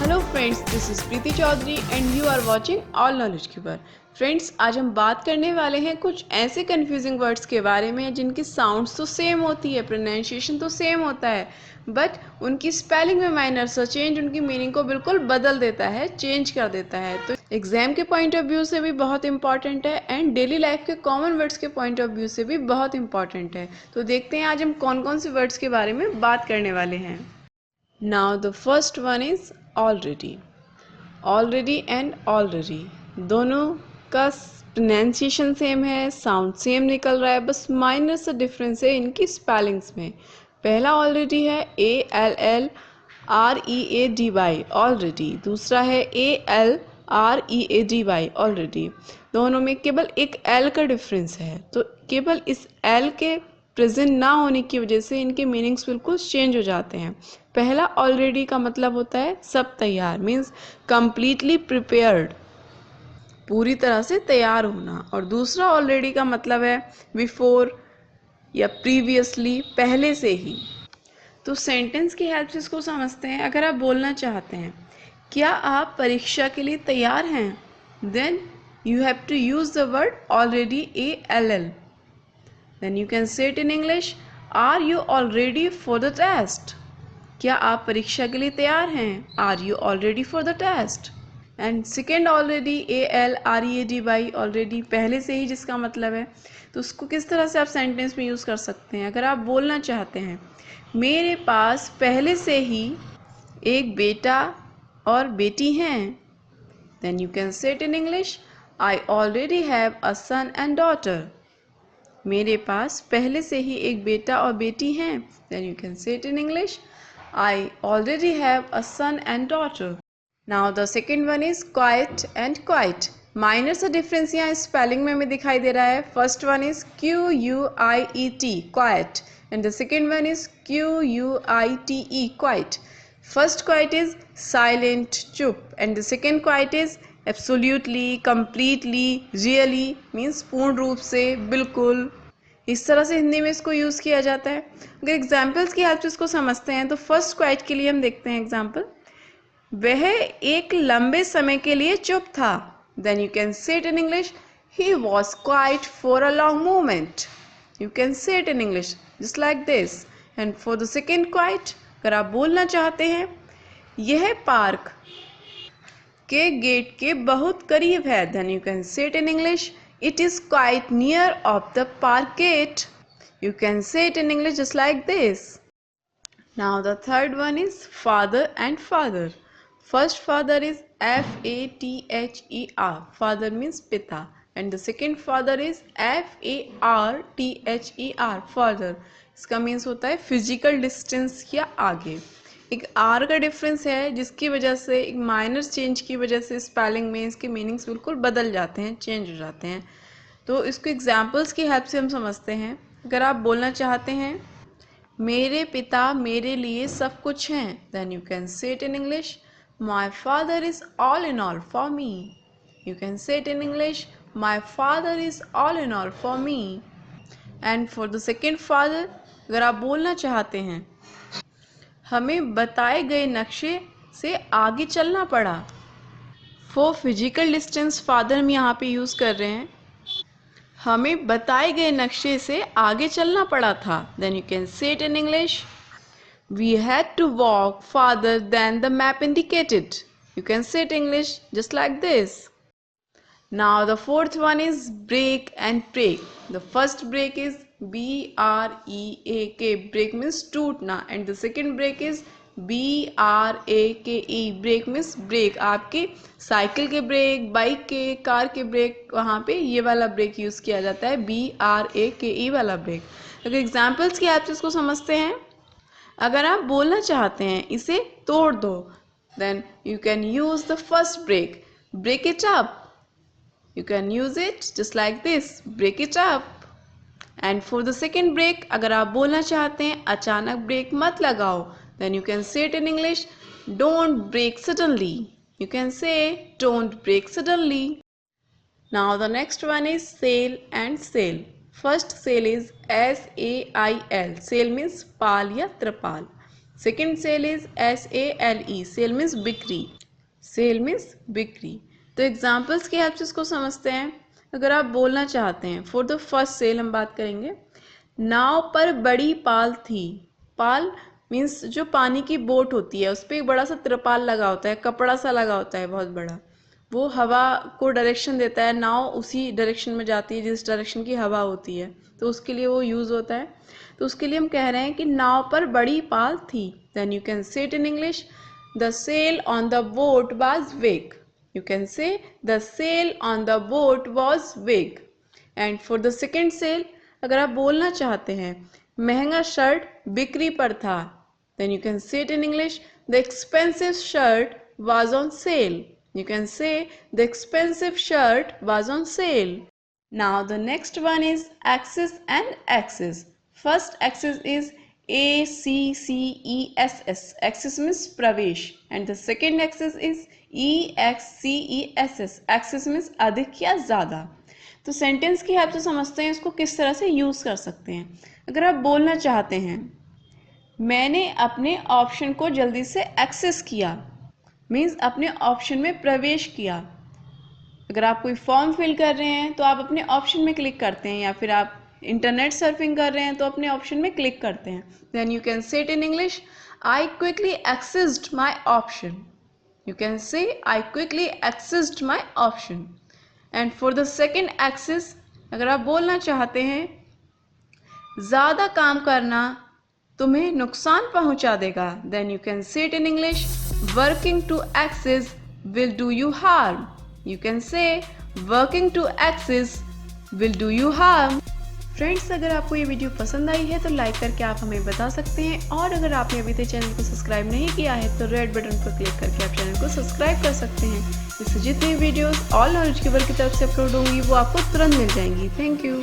Hello friends, this is Preeti Chaudhary and you are watching all knowledge keeper. Friends, आज हम बात करने वाले हैं कुछ ऐसे कंफ्यूजिंग वर्ड्स के बारे में जिनकी साउंड्स तो सेम होती है, प्रोनाउंसिएशन तो सेम होता है, बट उनकी स्पेलिंग में माइनर सा चेंज उनकी मीनिंग को बिल्कुल बदल देता है, चेंज कर देता है। तो एग्जाम के पॉइंट ऑफ व्यू से भी बहुत इंपॉर्टेंट है एंड डेली लाइफ के कॉमन वर्ड्स के पॉइंट ऑफ व्यू से भी बहुत इंपॉर्टेंट है। तो देखते हैं आज हम कौन कौन से वर्ड्स के बारे में बात करने वाले हैं। Now the first one is already. Already and already दोनों का प्रोनाउंसिएशन सेम है, साउंड सेम निकल रहा है, बस माइनर सा डिफरेंस है इनकी स्पेलिंग्स में। पहला ऑलरेडी है ALLREADY ऑलरेडी, दूसरा है ALREADY ऑलरेडी। दोनों में केवल एक L का डिफरेंस है, तो केवल इस L के प्रेजेंट ना होने की वजह से इनके मीनिंग्स बिल्कुल चेंज हो जाते हैं। पहला ऑलरेडी का मतलब होता है सब तैयार, मीन्स कंप्लीटली प्रिपेयर्ड, पूरी तरह से तैयार होना, और दूसरा ऑलरेडी का मतलब है बिफोर या प्रीवियसली, पहले से ही। तो सेंटेंस की हेल्प से इसको समझते हैं। अगर आप बोलना चाहते हैं क्या आप परीक्षा के लिए तैयार हैं, then you have to use the word already ALL। Then you can say it in English, are you all ready for the test? क्या आप परीक्षा के लिए तैयार हैं? Are you all ready for the test? And second already ALREADY already, पहले से ही, जिसका मतलब है, तो उसको किस तरह से आप सेंटेंस में यूज़ कर सकते हैं। अगर आप बोलना चाहते हैं मेरे पास पहले से ही एक बेटा और बेटी हैं, then you can say it in English, I already have a son and daughter। मेरे पास पहले से ही एक बेटा और बेटी हैं, then you can say it in English, I already have a son and daughter। Now the second one is quiet and quiet। Minor सा difference यहाँ स्पेलिंग में हमें दिखाई दे रहा है। First one is QUIET quiet and the second one is QUITE quiet। First quiet is silent, चुप, and the second quiet is absolutely, completely, really, means पूर्ण रूप से, बिल्कुल। इस तरह से हिंदी में इसको यूज़ किया जाता है। अगर एग्जाम्पल्स की हेल्प से इसको समझते हैं तो फर्स्ट क्वाइट के लिए हम देखते हैं एग्जाम्पल, वह एक लंबे समय के लिए चुप था, then you can say it in English, he was quite for a long moment. You can say it in English just like this. And for the second quite, अगर आप बोलना चाहते हैं यह पार्क के गेट के बहुत करीब है, then you can say it in English, it is quite near of the park gate। You can say it in English just like this। Now the third one is father and father। First father is FATHER, father means पिता, and the second father is FARTHER, father। इसका means होता है physical distance या आगे। एक are का difference है जिसकी वजह से, एक माइनर चेंज की वजह से स्पेलिंग में इसके मीनिंग्स बिल्कुल बदल जाते हैं, चेंज हो जाते हैं। तो इसको एग्जाम्पल्स की हेल्प से हम समझते हैं। अगर आप बोलना चाहते हैं मेरे पिता मेरे लिए सब कुछ हैं, then you can say it in English, my father is all in all for me. You can say it in English, my father is all in all for me. And for the second father, अगर आप बोलना चाहते हैं हमें बताए गए नक्शे से आगे चलना पड़ा। फॉर फिजिकल डिस्टेंस फादर हम यहाँ पे यूज़ कर रहे हैं, हमें बताए गए नक्शे से आगे चलना पड़ा था, then you can say it in English, we had to walk father then the map indicated. You can say it English just like this. Now the fourth one is break and break. The first break is BREAK, break means टूटना, and the second break is BRAKE, brake means brake. आपके cycle के brake, bike के, car के brake, वहाँ पे ये वाला break use किया जाता है, BRAKE वाला ब्रेक। अगर एग्जाम्पल्स की हेल्प से इसको समझते हैं, अगर आप बोलना चाहते हैं इसे तोड़ दो, then you can use the first break, break it up. You can use it just like this, break it up. And for the second break, अगर आप बोलना चाहते हैं अचानक ब्रेक मत लगाओ, then you can say it in English, don't brake suddenly। You can say don't brake suddenly। Now the next one is sail and sail। First sail is SAIL, sail means पाल या त्रिपाल, second sale is SALE, sale means बिक्री, sale means बिक्री। तो examples के help से इसको समझते हैं। अगर आप बोलना चाहते हैं, फॉर द फर्स्ट सेल हम बात करेंगे, नाव पर बड़ी पाल थी। पाल मीन्स जो पानी की बोट होती है, उस पर एक बड़ा सा त्रिपाल लगा होता है, कपड़ा सा लगा होता है बहुत बड़ा, वो हवा को डायरेक्शन देता है, नाव उसी डायरेक्शन में जाती है जिस डायरेक्शन की हवा होती है, तो उसके लिए वो यूज़ होता है। तो उसके लिए हम कह रहे हैं कि नाव पर बड़ी पाल थी। Then you can say it in English, the sail on the boat was big. You can say the sail on the boat was big. And for the second sale, अगर आप बोलना चाहते हैं महंगा शर्ट बिक्री पर था, then you can say it in English, the expensive shirt was on sale. You can say the expensive shirt was on sale. Now the next one is axis and axis. First axis is ACCESS. Axis means pravesh, and the second axis is EXCESS. Axis means अधिक या ज़्यादा। तो sentence की help से समझते हैं इसको किस तरह से यूज़ कर सकते हैं। अगर आप बोलना चाहते हैं मैंने अपने ऑप्शन को जल्दी से एक्सेस किया, मीन्स अपने ऑप्शन में प्रवेश किया। अगर आप कोई फॉर्म फिल कर रहे हैं तो आप अपने ऑप्शन में क्लिक करते हैं, या फिर आप इंटरनेट सर्फिंग कर रहे हैं तो अपने ऑप्शन में क्लिक करते हैं। Then you can say it in English, I quickly accessed my option. You can say I quickly accessed my option. And for the second excess, अगर आप बोलना चाहते हैं ज़्यादा काम करना तुम्हें नुकसान पहुंचा देगा, then you can say it in English, working to excess will do you harm. You can say working to excess will do you harm. Friends, अगर आपको ये वीडियो पसंद आई है तो लाइक करके आप हमें बता सकते हैं, और अगर आपने अभी तक चैनल को सब्सक्राइब नहीं किया है तो रेड बटन पर क्लिक करके आप चैनल को सब्सक्राइब कर सकते हैं। इससे जितनी वीडियोस ऑल नॉलेज केबल की तरफ से अपलोड होंगी वो आपको तुरंत मिल जाएंगी। Thank you.